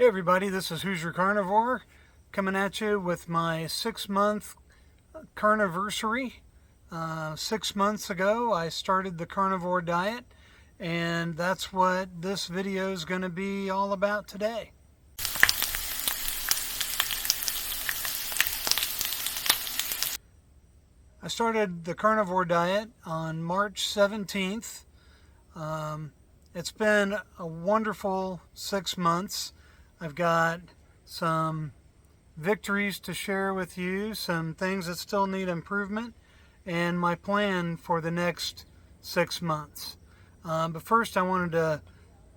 Hey everybody, this is Hoosier Carnivore coming at you with my 6-month carniversary. 6 months ago I started the carnivore diet, and that's what this video is going to be all about today. I started the carnivore diet on March 17th. It's been a wonderful 6 months. I've got some victories to share with you, some things that still need improvement, and my plan for the next 6 months. But first I wanted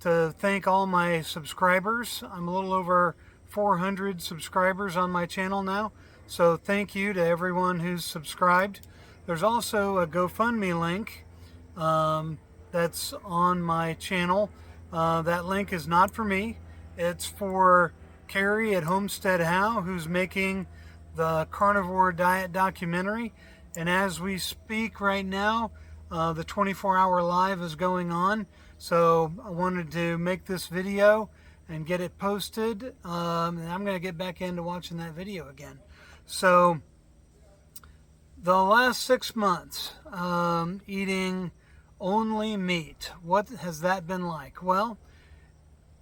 to thank all my subscribers. I'm a little over 400 subscribers on my channel now, so thank you to everyone who's subscribed. There's also a GoFundMe link that's on my channel. That link is not for me. It's for Carrie at HomeSteadHow, who's making the carnivore diet documentary. And as we speak right now, the 24-hour live is going on. So I wanted to make this video and get it posted. And I'm going to get back into watching that video again. So the last 6 months, eating only meat, what has that been like? Well,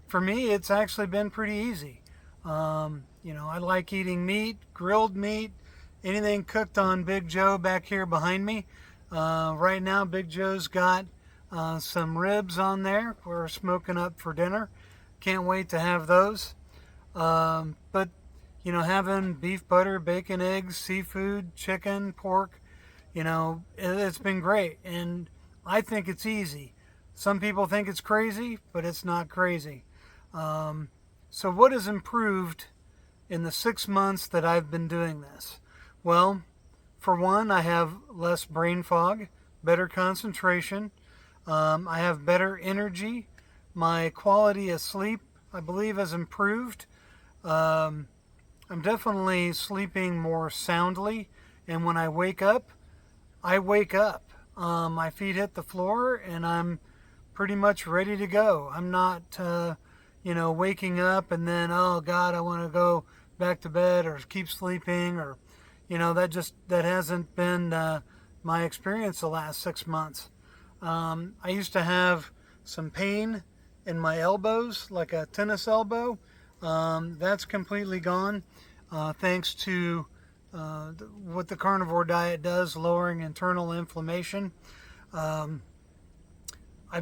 for me, it's actually been pretty easy. I like eating meat, grilled meat, anything cooked on Big Joe back here behind me. Right now, Big Joe's got some ribs on there. We're smoking up for dinner. Can't wait to have those. But, having beef, butter, bacon, eggs, seafood, chicken, pork, it's been great. And I think it's easy. Some people think it's crazy, but it's not crazy. So what has improved in the 6 months that I've been doing this? Well, for one, I have less brain fog, better concentration. I have better energy. My quality of sleep, I believe, has improved. I'm definitely sleeping more soundly. And when I wake up, my feet hit the floor and I'm pretty much ready to go. I'm not, waking up and then, oh God, I want to go back to bed or keep sleeping, or, that hasn't been my experience the last 6 months. I used to have some pain in my elbows, like a tennis elbow. That's completely gone, thanks to what the carnivore diet does, lowering internal inflammation. I've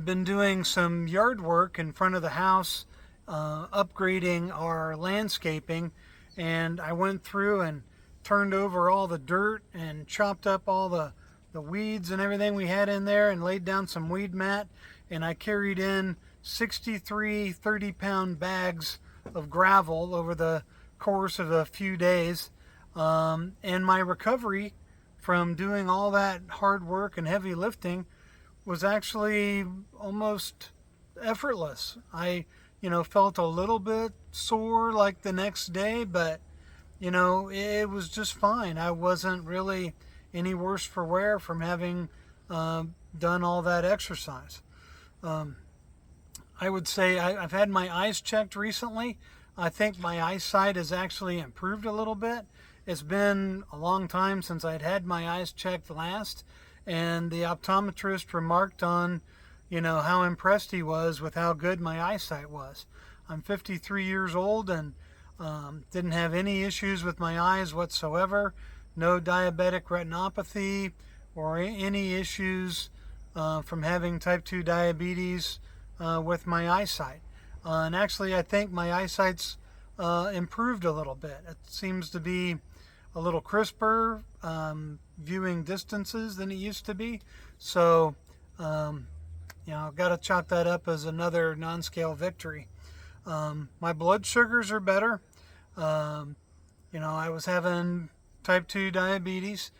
been doing some yard work in front of the house, upgrading our landscaping, and I went through and turned over all the dirt and chopped up all the weeds and everything we had in there and laid down some weed mat, and I carried in 63 30-pound bags of gravel over the course of a few days. And my recovery from doing all that hard work and heavy lifting was actually almost effortless. I, felt a little bit sore like the next day, but, it was just fine. I wasn't really any worse for wear from having done all that exercise. I would say I've had my eyes checked recently. I think my eyesight has actually improved a little bit. It's been a long time since I'd had my eyes checked last, and the optometrist remarked on, how impressed he was with how good my eyesight was. I'm 53 years old and didn't have any issues with my eyes whatsoever. No diabetic retinopathy or any issues from having type 2 diabetes with my eyesight. And actually, I think my eyesight's improved a little bit. It seems to be a little crisper, viewing distances than it used to be. So, I've got to chalk that up as another non-scale victory. My blood sugars are better. I was having type 2 diabetes,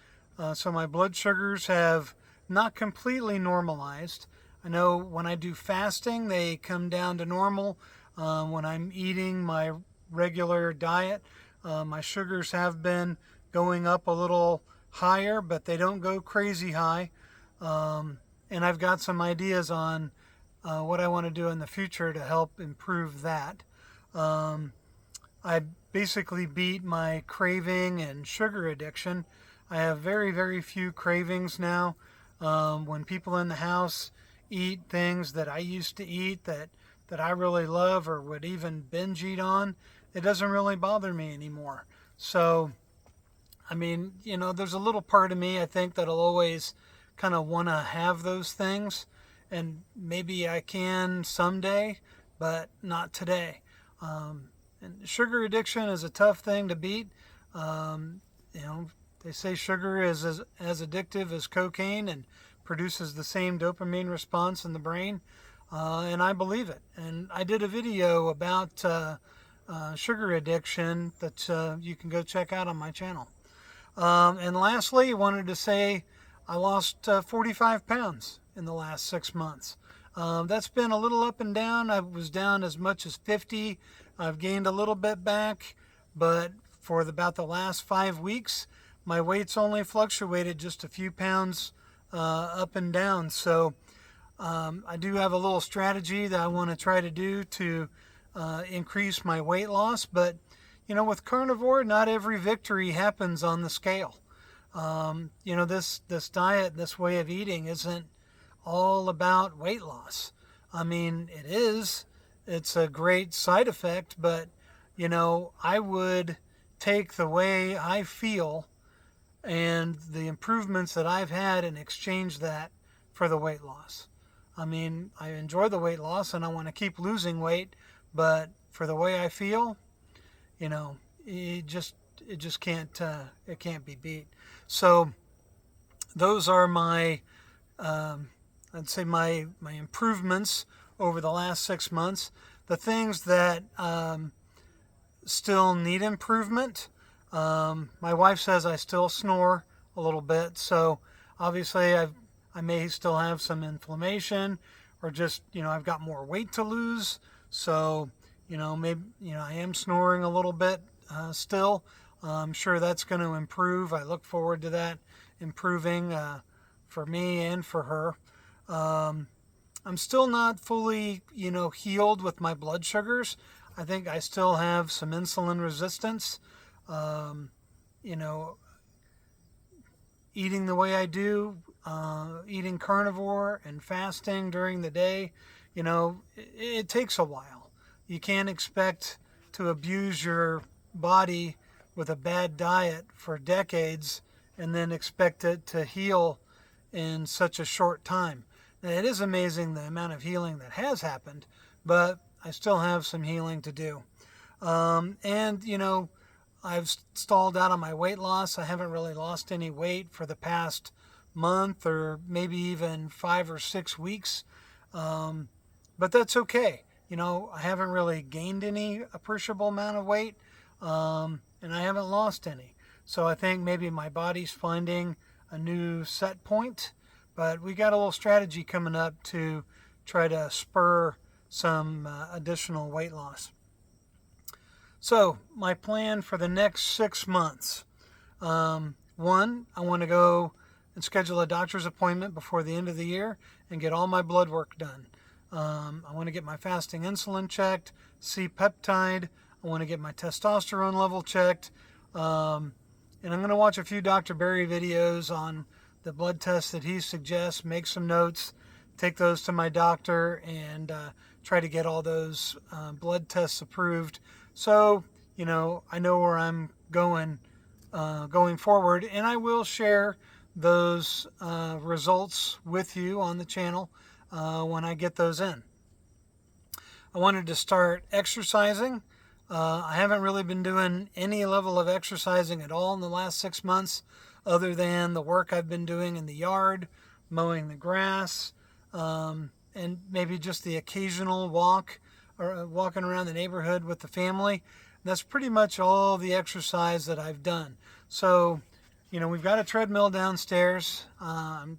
so my blood sugars have not completely normalized. I know when I do fasting, they come down to normal. When I'm eating my regular diet, my sugars have been going up a little higher, but they don't go crazy high. And I've got some ideas on what I want to do in the future to help improve that. I basically beat my craving and sugar addiction. I have very, very few cravings now. When people in the house eat things that I used to eat that I really love or would even binge eat on, it doesn't really bother me anymore. So, I mean, there's a little part of me, I think, that'll always kind of want to have those things. And maybe I can someday, but not today. And sugar addiction is a tough thing to beat. Um, you know, they say sugar is as addictive as cocaine and produces the same dopamine response in the brain. And I believe it. And I did a video about sugar addiction that you can go check out on my channel. And lastly, I wanted to say I lost 45 pounds in the last 6 months. That's been a little up and down. I was down as much as 50. I've gained a little bit back, but for about the last 5 weeks, my weight's only fluctuated just a few pounds up and down. So I do have a little strategy that I want to try to do to increase my weight loss. But, with carnivore, not every victory happens on the scale. This diet, this way of eating isn't all about weight loss. I mean, it is. It's a great side effect, but, I would take the way I feel and the improvements that I've had and exchange that for the weight loss. I mean, I enjoy the weight loss and I want to keep losing weight, but for the way I feel, it just can't it can't be beat. So those are my I'd say my improvements over the last 6 months. The things that still need improvement. My wife says I still snore a little bit, so obviously I may still have some inflammation, or just I've got more weight to lose. So maybe I am snoring a little bit still. I'm sure that's going to improve. I look forward to that improving for me and for her. I'm still not fully healed with my blood sugars. I think I still have some insulin resistance. Eating the way I do, eating carnivore and fasting during the day, it takes a while. You can't expect to abuse your body with a bad diet for decades and then expect it to heal in such a short time. Now, it is amazing the amount of healing that has happened, but I still have some healing to do. I've stalled out on my weight loss. I haven't really lost any weight for the past month or maybe even 5 or 6 weeks. But that's okay. I haven't really gained any appreciable amount of weight, and I haven't lost any. So I think maybe my body's finding a new set point, but we got a little strategy coming up to try to spur some additional weight loss. So my plan for the next 6 months, one, I want to go and schedule a doctor's appointment before the end of the year and get all my blood work done. I want to get my fasting insulin checked, C-peptide. I want to get my testosterone level checked. And I'm going to watch a few Dr. Berry videos on the blood tests that he suggests, make some notes, take those to my doctor, and try to get all those blood tests approved. So, I know where I'm going forward, and I will share those results with you on the channel when I get those in. I wanted to start exercising. I haven't really been doing any level of exercising at all in the last 6 months, other than the work I've been doing in the yard, mowing the grass, and maybe just the occasional walk or walking around the neighborhood with the family. That's pretty much all the exercise that I've done. So, we've got a treadmill downstairs. I'm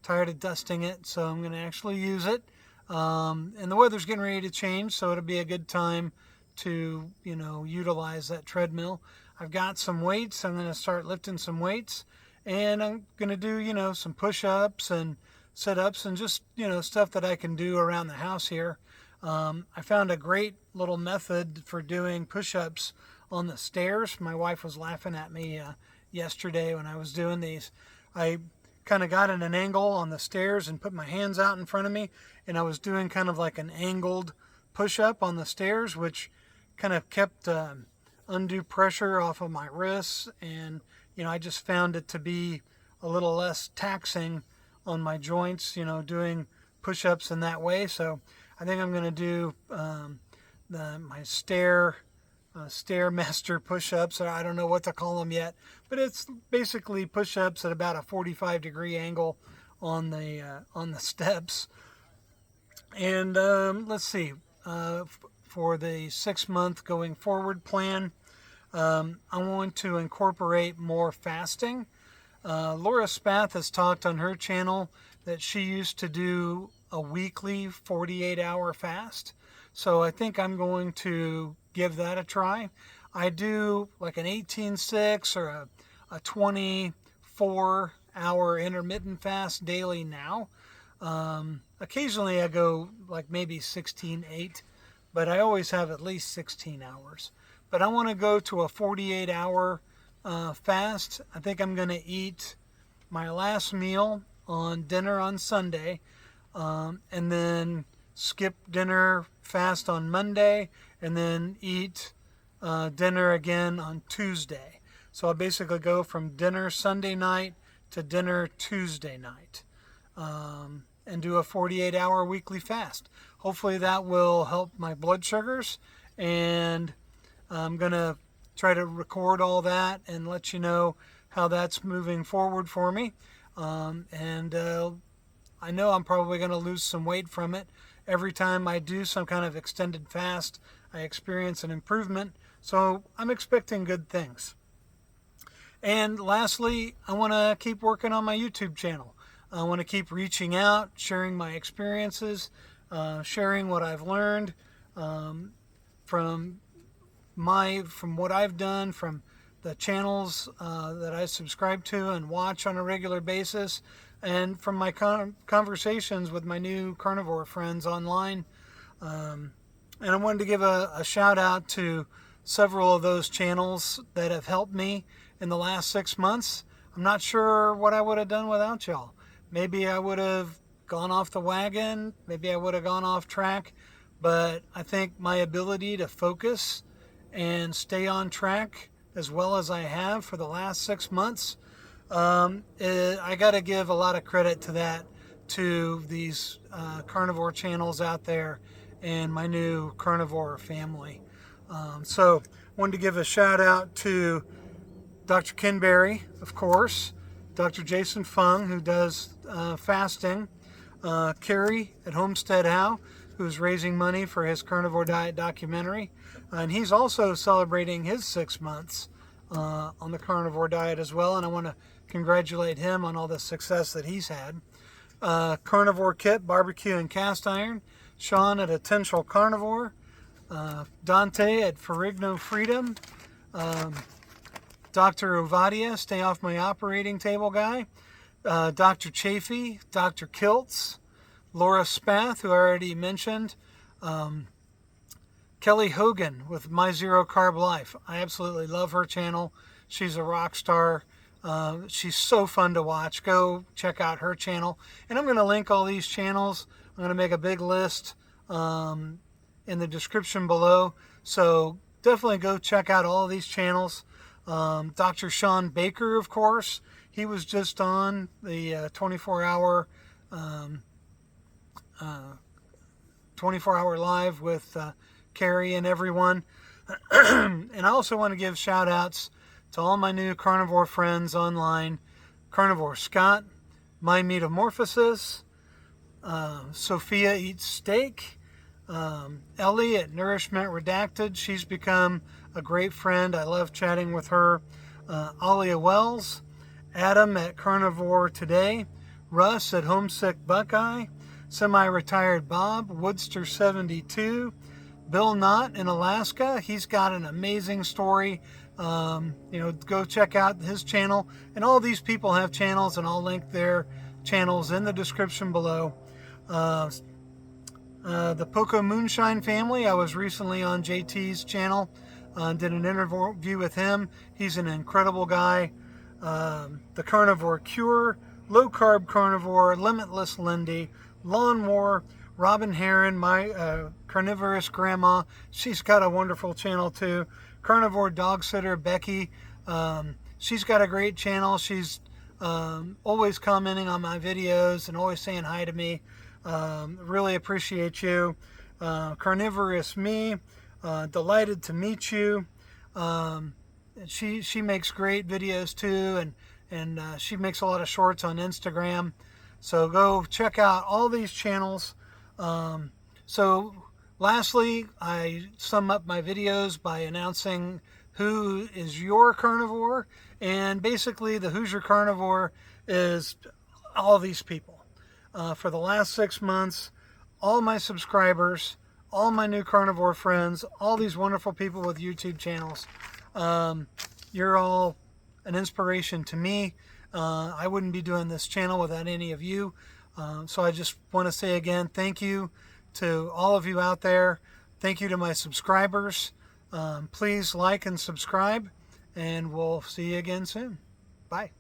tired of dusting it, so I'm going to actually use it. And the weather's getting ready to change, so it'll be a good time to, utilize that treadmill. I've got some weights. I'm going to start lifting some weights, and I'm going to do, some push-ups and sit-ups and just, stuff that I can do around the house here. I found a great little method for doing push-ups on the stairs. My wife was laughing at me yesterday when I was doing these. I kind of got at an angle on the stairs and put my hands out in front of me, and I was doing kind of like an angled push-up on the stairs, which kind of kept undue pressure off of my wrists, and I just found it to be a little less taxing on my joints, doing push-ups in that way. So I think I'm going to do my Stairmaster push-ups, or I don't know what to call them yet, but it's basically push-ups at about a 45-degree angle on the steps. And let's see, for the 6-month going forward plan, I want to incorporate more fasting. Laura Spath has talked on her channel that she used to do a weekly 48-hour fast. So I think I'm going to give that a try. I do like an 18-6 or a 24-hour intermittent fast daily now. Occasionally I go like maybe 16-8, but I always have at least 16 hours. But I want to go to a 48-hour fast. I think I'm going to eat my last meal on dinner on Sunday, and then skip dinner fast on Monday, and then eat dinner again on Tuesday. So I'll basically go from dinner Sunday night to dinner Tuesday night, and do a 48-hour weekly fast. Hopefully that will help my blood sugars, and I'm going to try to record all that and let you know how that's moving forward for me. I know I'm probably going to lose some weight from it. Every time I do some kind of extended fast, I experience an improvement. So I'm expecting good things. And lastly, I want to keep working on my YouTube channel. I want to keep reaching out, sharing my experiences, sharing what I've learned from what I've done, from the channels that I subscribe to and watch on a regular basis, and from my conversations with my new carnivore friends online. And I wanted to give a shout out to several of those channels that have helped me in the last 6 months. I'm not sure what I would have done without y'all. Maybe I would have gone off the wagon, maybe I would have gone off track, but I think my ability to focus and stay on track as well as I have for the last 6 months, I got to give a lot of credit to that, to these carnivore channels out there and my new carnivore family. So wanted to give a shout out to Dr. KenDBerry, of course, Dr. Jason Fung, who does fasting, Carrie at HomeSteadHow, who's raising money for his carnivore diet documentary, and he's also celebrating his 6 months on the carnivore diet as well, and I want to congratulate him on all the success that he's had. Carnivore Kipp, Barbecue and Cast Iron, Shawn at Essential Carnivore, Dante at Ferrigno Freedom, Dr. Ovadia, Stay Off My Operating Table Guy, Dr. Chaffee, Dr. Kiltz, Laura Spath, who I already mentioned, Kelly Hogan with myzerocarblife. I absolutely love her channel. She's a rock star. She's so fun to watch. Go check out her channel. And I'm going to link all these channels. I'm going to make a big list in the description below. So definitely go check out all of these channels. Dr. Shawn Baker, of course. He was just on the 24-hour live with Carrie and everyone. And I also want to give shout outs to all my new carnivore friends online. Carnivore Scott, My Meatomorphosis, Sofia Eats Steak, Ellie at Nourishment Redacted. She's become a great friend. I love chatting with her. Alia Wells, Adam at Carnivore Today, Russ at Homesick Buckeye, Semi-Retired Bob, Woodster 72, Bill Nott in Alaska. He's got an amazing story. Go check out his channel. And all these people have channels, and I'll link their channels in the description below. the Poko Moonshine family. I was recently on JT's channel, did an interview with him. He's an incredible guy. The Carnivore Cure, Low Carb Carnivore, Limitless Lindy, Londwar, Robyn Herron, my carnivorous grandma. She's got a wonderful channel too. CarnivoreDogSitter-Becky. She's got a great channel. She's always commenting on my videos and always saying hi to me. Really appreciate you. Carnivorous Me. Delighted to meet you. She makes great videos too, and she makes a lot of shorts on Instagram. So go check out all these channels. So lastly, I sum up my videos by announcing who is your carnivore, and basically the Hoosier Carnivore is all these people. For the last 6 months, all my subscribers, all my new carnivore friends, all these wonderful people with YouTube channels, you're all an inspiration to me. I wouldn't be doing this channel without any of you. So I just want to say again, thank you to all of you out there. Thank you to my subscribers. Please like and subscribe, and we'll see you again soon. Bye.